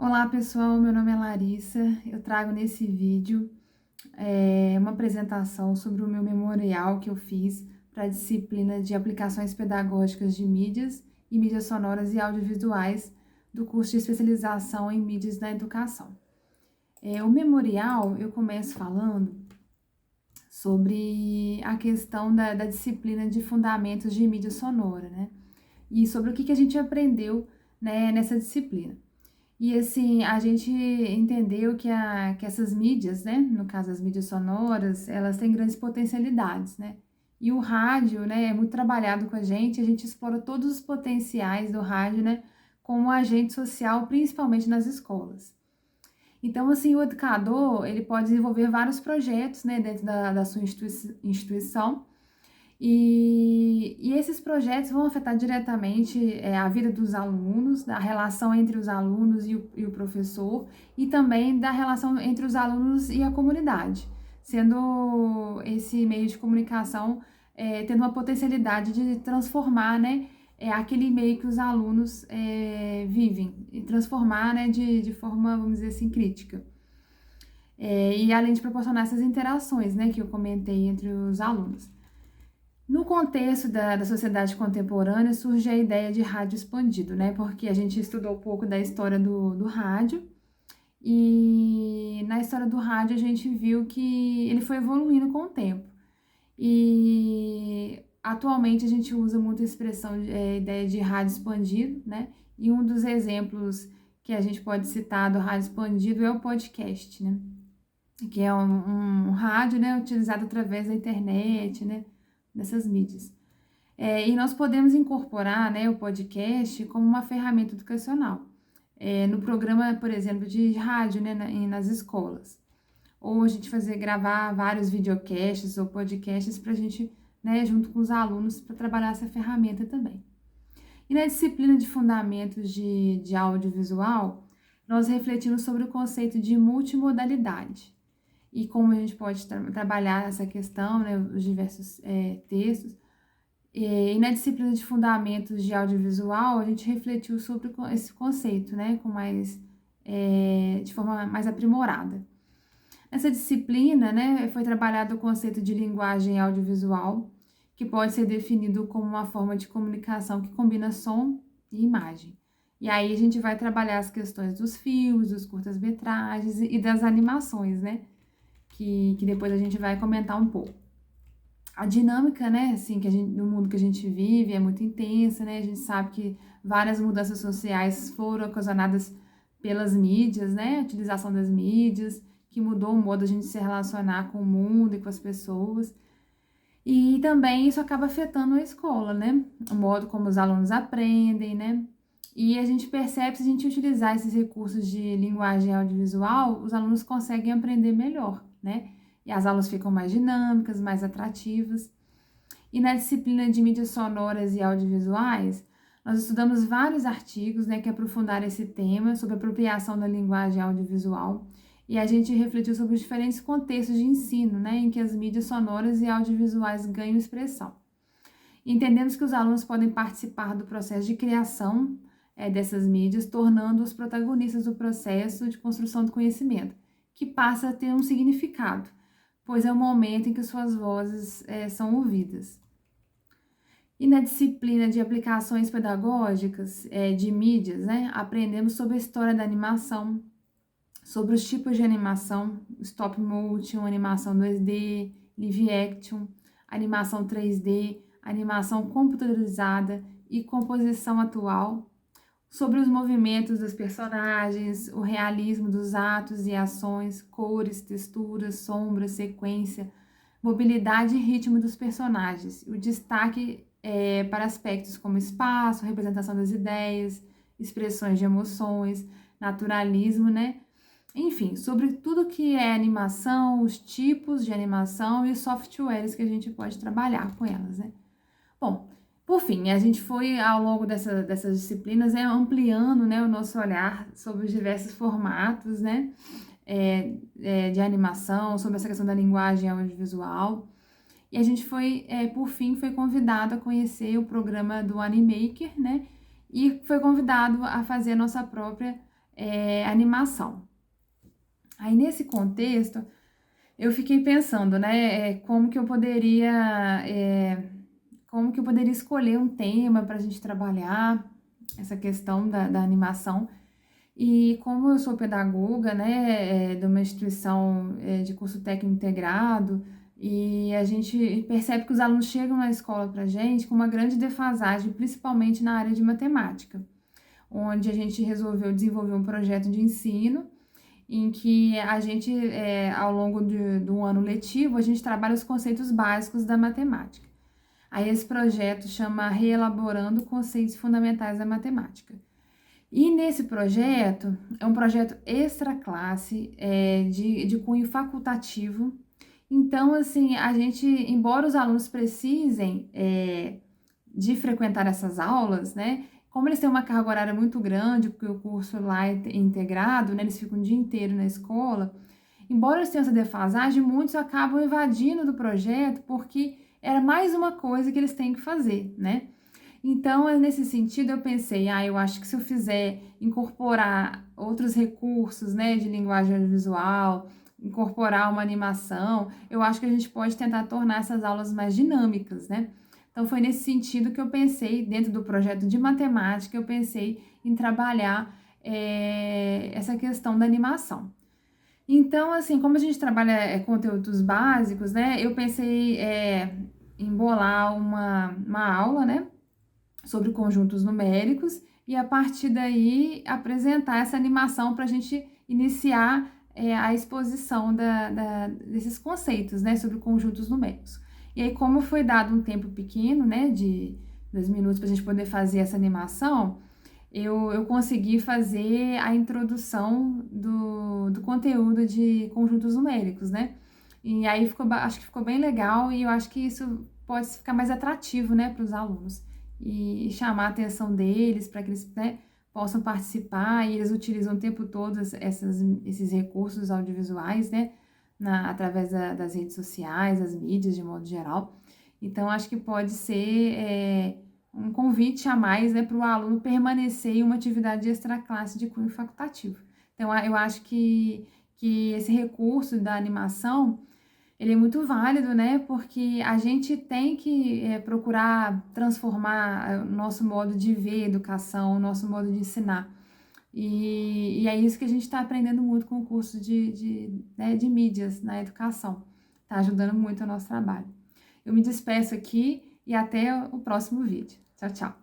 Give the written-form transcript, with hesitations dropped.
Olá pessoal, meu nome é Larissa. Eu trago nesse vídeo uma apresentação sobre o meu memorial que eu fiz para a disciplina de aplicações pedagógicas de mídias e mídias sonoras e audiovisuais do curso de especialização em mídias da educação. O memorial eu começo falando sobre a questão da disciplina de fundamentos de mídia sonora, né? E sobre o que a gente aprendeu, né, nessa disciplina. E assim, a gente entendeu que essas mídias, né, no caso as mídias sonoras, elas têm grandes potencialidades, né? E o rádio, né, é muito trabalhado com a gente explora todos os potenciais do rádio, né, como agente social, principalmente nas escolas. Então, assim, o educador, ele pode desenvolver vários projetos, né, dentro da sua instituição, e esses projetos vão afetar diretamente a vida dos alunos, a relação entre os alunos e o professor, e também da relação entre os alunos e a comunidade, sendo esse meio de comunicação tendo uma potencialidade de transformar, né, aquele meio que os alunos vivem, e transformar, né, de forma, vamos dizer assim, crítica. E além de proporcionar essas interações, né, que eu comentei entre os alunos. No contexto da sociedade contemporânea, surge a ideia de rádio expandido, né? Porque a gente estudou um pouco da história do rádio, e na história do rádio a gente viu que ele foi evoluindo com o tempo. E atualmente a gente usa muito a expressão, ideia de rádio expandido, né? E um dos exemplos que a gente pode citar do rádio expandido é o podcast, né? Que é um rádio, né, utilizado através da internet, né? Dessas mídias. E nós podemos incorporar, né, o podcast como uma ferramenta educacional, no programa, por exemplo, de rádio, né, nas escolas. Ou a gente gravar vários videocasts ou podcasts para a gente, né, junto com os alunos, para trabalhar essa ferramenta também. E na disciplina de fundamentos de audiovisual, nós refletimos sobre o conceito de multimodalidade e como a gente pode trabalhar essa questão, né, os diversos textos. E na disciplina de fundamentos de audiovisual, a gente refletiu sobre esse conceito, né, de forma mais aprimorada. Nessa disciplina, né, foi trabalhado o conceito de linguagem audiovisual, que pode ser definido como uma forma de comunicação que combina som e imagem. E aí a gente vai trabalhar as questões dos filmes, dos curtas-metragens e das animações, né, que depois a gente vai comentar um pouco. A dinâmica, né, assim, do mundo que a gente vive é muito intensa, né? A gente sabe que várias mudanças sociais foram ocasionadas pelas mídias, né? A utilização das mídias, que mudou o modo de a gente se relacionar com o mundo e com as pessoas. E também isso acaba afetando a escola, né? O modo como os alunos aprendem, né? E a gente percebe que se a gente utilizar esses recursos de linguagem audiovisual, os alunos conseguem aprender melhor, né? E as aulas ficam mais dinâmicas, mais atrativas. E na disciplina de mídias sonoras e audiovisuais, nós estudamos vários artigos, né, que aprofundaram esse tema sobre apropriação da linguagem audiovisual. E a gente refletiu sobre os diferentes contextos de ensino, né, em que as mídias sonoras e audiovisuais ganham expressão. Entendemos que os alunos podem participar do processo de criação dessas mídias, tornando-os protagonistas do processo de construção do conhecimento, que passa a ter um significado, pois é o momento em que suas vozes são ouvidas. E na disciplina de aplicações pedagógicas de mídias, né, aprendemos sobre a história da animação, sobre os tipos de animação, stop motion, animação 2D, live action, animação 3D, animação computadorizada e composição atual, sobre os movimentos dos personagens, o realismo dos atos e ações, cores, texturas, sombras, sequência, mobilidade e ritmo dos personagens, o destaque para aspectos como espaço, representação das ideias, expressões de emoções, naturalismo, né? Enfim, sobre tudo que é animação, os tipos de animação e os softwares que a gente pode trabalhar com elas, né? Bom, por fim, a gente foi ao longo dessas disciplinas ampliando, né, o nosso olhar sobre os diversos formatos, né, de animação, sobre essa questão da linguagem audiovisual. E a gente por fim, foi convidado a conhecer o programa do Animaker, né, e foi convidado a fazer a nossa própria animação. Aí, nesse contexto, eu fiquei pensando, né, como que eu poderia escolher um tema para a gente trabalhar essa questão da animação. E como eu sou pedagoga, né, de uma instituição de curso técnico integrado, e a gente percebe que os alunos chegam na escola para a gente com uma grande defasagem, principalmente na área de matemática, onde a gente resolveu desenvolver um projeto de ensino em que a gente, ao longo do ano letivo, a gente trabalha os conceitos básicos da matemática. Aí esse projeto chama Reelaborando Conceitos Fundamentais da Matemática. E nesse projeto, é um projeto extra classe, de cunho facultativo. Então, assim, a gente, embora os alunos precisem de frequentar essas aulas, né? Como eles têm uma carga horária muito grande, porque o curso lá é integrado, né? Eles ficam o dia inteiro na escola. Embora eles tenham essa defasagem, muitos acabam evadindo do projeto porque era mais uma coisa que eles têm que fazer, né? Então, nesse sentido, eu pensei, eu acho que se eu fizer incorporar outros recursos, né, de linguagem audiovisual, incorporar uma animação, eu acho que a gente pode tentar tornar essas aulas mais dinâmicas, né? Então, foi nesse sentido que eu pensei, dentro do projeto de matemática, eu pensei em trabalhar essa questão da animação. Então, assim, como a gente trabalha conteúdos básicos, né, eu pensei em bolar uma aula, né, sobre conjuntos numéricos e a partir daí apresentar essa animação para a gente iniciar a exposição desses conceitos, né, sobre conjuntos numéricos. E aí, como foi dado um tempo pequeno, né, de 2 minutos para a gente poder fazer essa animação, eu consegui fazer a introdução do conteúdo de conjuntos numéricos, né? E aí acho que ficou bem legal e eu acho que isso pode ficar mais atrativo, né, para os alunos e chamar a atenção deles para que eles, né, possam participar e eles utilizam o tempo todo esses recursos audiovisuais, né, através das redes sociais, das mídias de modo geral. Então, acho que pode ser um convite a mais, né, para o aluno permanecer em uma atividade extra-classe de cunho facultativo. Então, eu acho que esse recurso da animação, ele é muito válido, né, porque a gente tem que procurar transformar o nosso modo de ver a educação, o nosso modo de ensinar. E é isso que a gente está aprendendo muito com o curso de mídias na educação. Está ajudando muito o nosso trabalho. Eu me despeço aqui e até o próximo vídeo. Tchau, tchau!